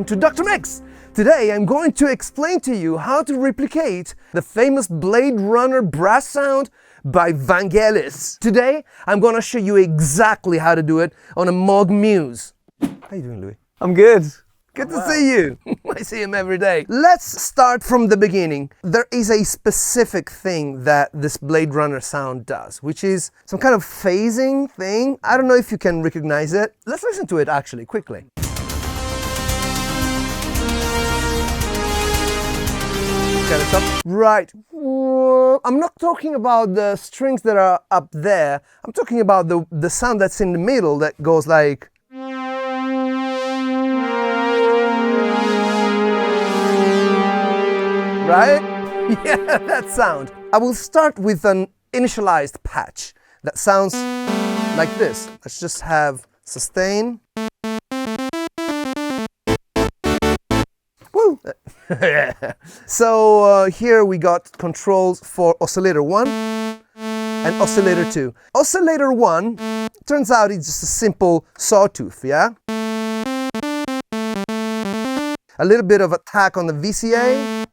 welcome to Dr. Mix! Today I'm going to explain to you how to replicate the famous Blade Runner brass sound by Vangelis. Today I'm going to show you exactly how to do it on a Moog Muse. How you doing, Louis? I'm good. Good to see you. I see him every day. Let's start from the beginning. There is a specific thing that this Blade Runner sound does, which is some kind of phasing thing. I don't know if you can recognize it. Let's listen to it actually, quickly. Okay, it's up. Right. I'm not talking about the strings that are up there. I'm talking about the sound that's in the middle that goes like... Right? Yeah, that sound. I will start with an initialized patch that sounds like this. Let's just have sustain. Woo! So here we got controls for Oscillator 1 and Oscillator 2. Oscillator 1 turns out it's just a simple sawtooth, yeah? A little bit of attack on the VCA.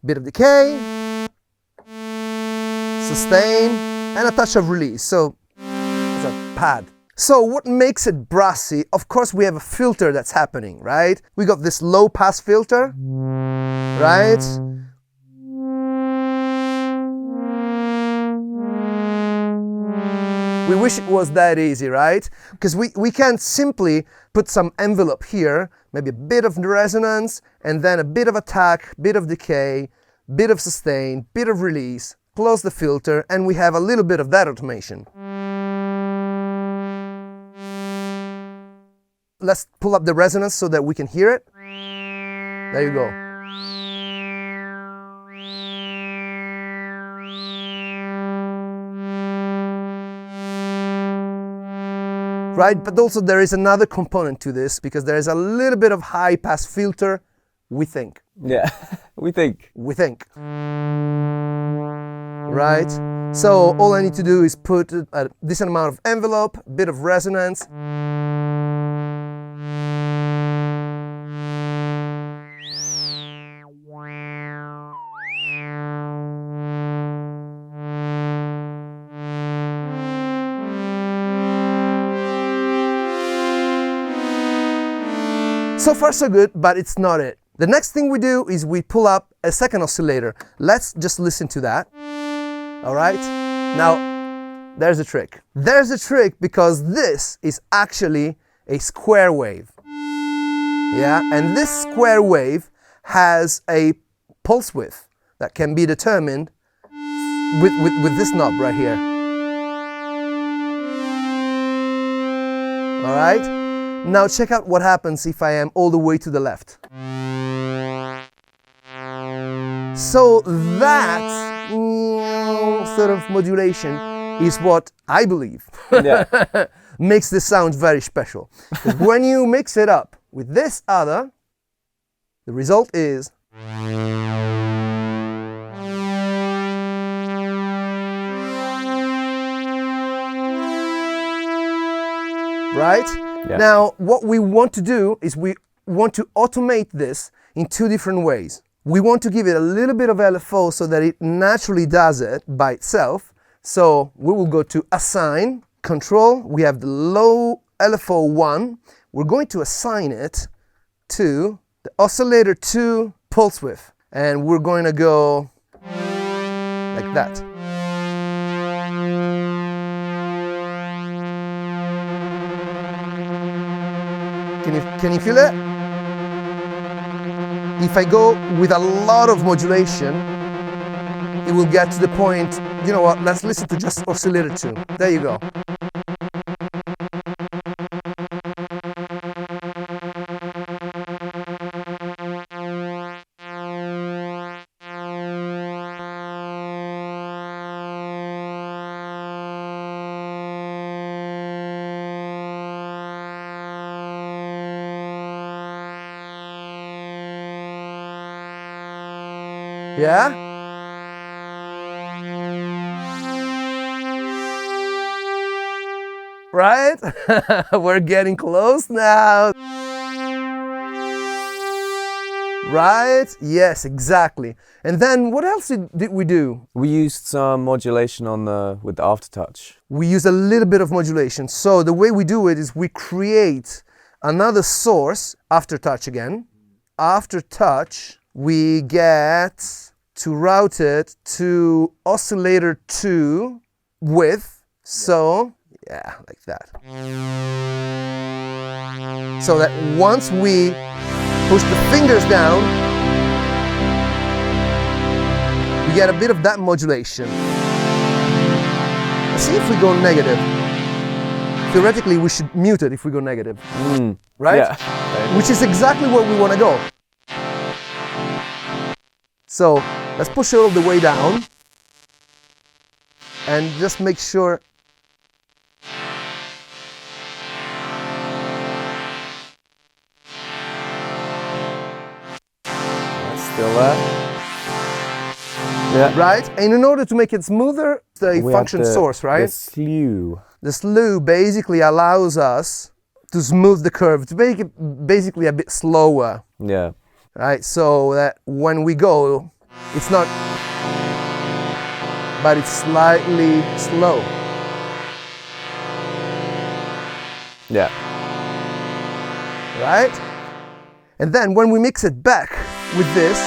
Bit of decay, sustain, and a touch of release. So it's a pad. So what makes it brassy? Of course, we have a filter that's happening, right? We got this low pass filter, right? We wish it was that easy, right? Because we can simply put some envelope here, maybe a bit of resonance, and then a bit of attack, bit of decay, bit of sustain, bit of release, close the filter, and we have a little bit of that automation. Let's pull up the resonance so that we can hear it. There you go. Right, but also there is another component to this because there is a little bit of high pass filter, we think. Yeah, we think. We think. Right? So all I need to do is put a decent amount of envelope, a bit of resonance. So far so good, but it's not it. The next thing we do is we pull up a second oscillator. Let's just listen to that. All right? Now, there's a trick. There's a trick because this is actually a square wave. Yeah? And this square wave has a pulse width that can be determined with this knob right here. All right? Now check out what happens if I am all the way to the left. So that sort of modulation is what I believe makes this sound very special. When you mix it up with this other, the result is right? Yeah. Now, what we want to do is we want to automate this in two different ways. We want to give it a little bit of LFO so that it naturally does it by itself. So we will go to Assign, Control. We have the low LFO 1. We're going to assign it to the Oscillator 2 pulse width. And we're going to go like that. Can you feel it? If I go with a lot of modulation, it will get to the point, you know what, let's listen to just Oscillator 2. There you go. Yeah? Right? We're getting close now. Right? Yes, exactly. And then what else did we do? We used some modulation with the Aftertouch. We use a little bit of modulation. So the way we do it is we create another source, Aftertouch again. Aftertouch, we get to route it to Oscillator 2 width. So, yeah, like that. So that once we push the fingers down, we get a bit of that modulation. Let's see if we go negative. Theoretically, we should mute it if we go negative. Right? Yeah. Which is exactly where we want to go. So let's push it all the way down and just make sure. Still there. Yeah. Right? And in order to make it smoother, the function source, right? The slew. The slew basically allows us to smooth the curve, to make it basically a bit slower. Yeah. Right? So that when we go, it's not, but it's slightly slow. Yeah. Right? And then when we mix it back with this,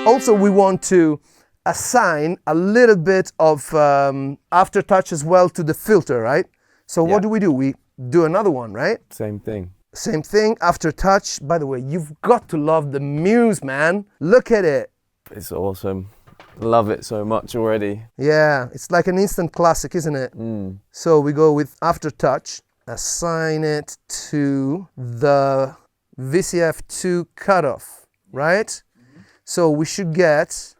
also we want to assign a little bit of Aftertouch as well to the filter, right? So what do? We do another one, right? Same thing. Same thing, Aftertouch. By the way, you've got to love the Muse, man. Look at it. It's awesome. Love it so much already. Yeah, it's like an instant classic, isn't it? So we go with Aftertouch, assign it to the VCF2 cutoff, right? So we should get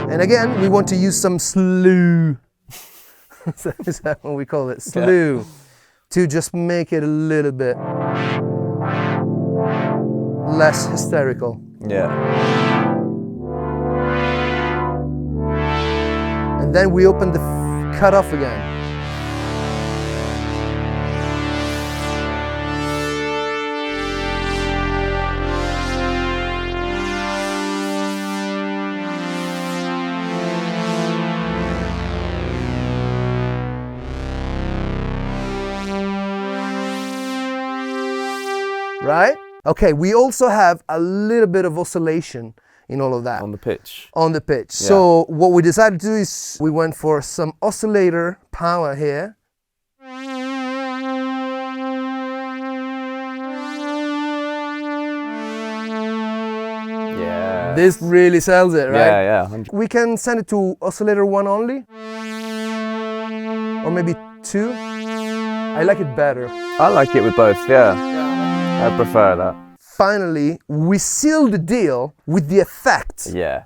and again, we want to use some slew. Is that what we call it? Slew. Yeah. To just make it a little bit less hysterical. Yeah. And then we open the cutoff again. Right? Okay, we also have a little bit of oscillation in all of that. On the pitch. On the pitch. Yeah. So what we decided to do is we went for some oscillator power here. Yeah. This really sells it, right? Yeah, yeah. 100%. We can send it to oscillator 1 only. Or maybe 2. I like it better. I like it with both, yeah. I prefer that. Finally, we seal the deal with the effect. Yeah.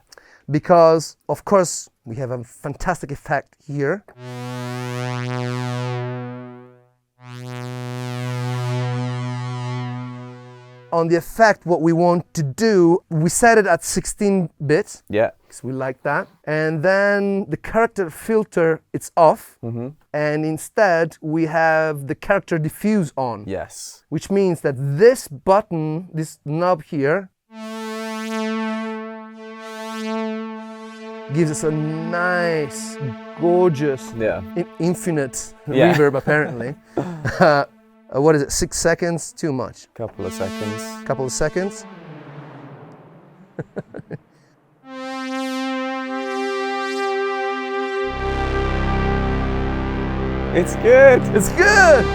Because, of course, we have a fantastic effect here. On the effect, what we want to do, we set it at 16 bits. Yeah. Because we like that. And then the character filter, it's off. And instead, we have the character diffuse on. Yes. Which means that this button, this knob here, gives us a nice, gorgeous, infinite reverb, apparently. What is it, 6 seconds? Too much. Couple of seconds. Couple of seconds. It's good. It's good.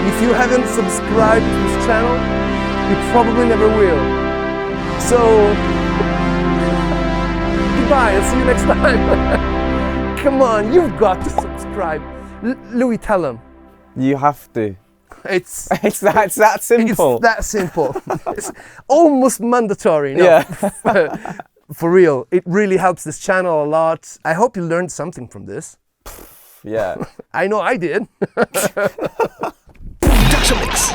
If you haven't subscribed to this channel, you probably never will. So, goodbye, I'll see you next time. Come on, you've got to subscribe. Louis, tell them. You have to. It's that simple. It's that simple. It's almost mandatory. No, Yeah. for real, it really helps this channel a lot. I hope you learned something from this. Yeah. I know I did. Production mix.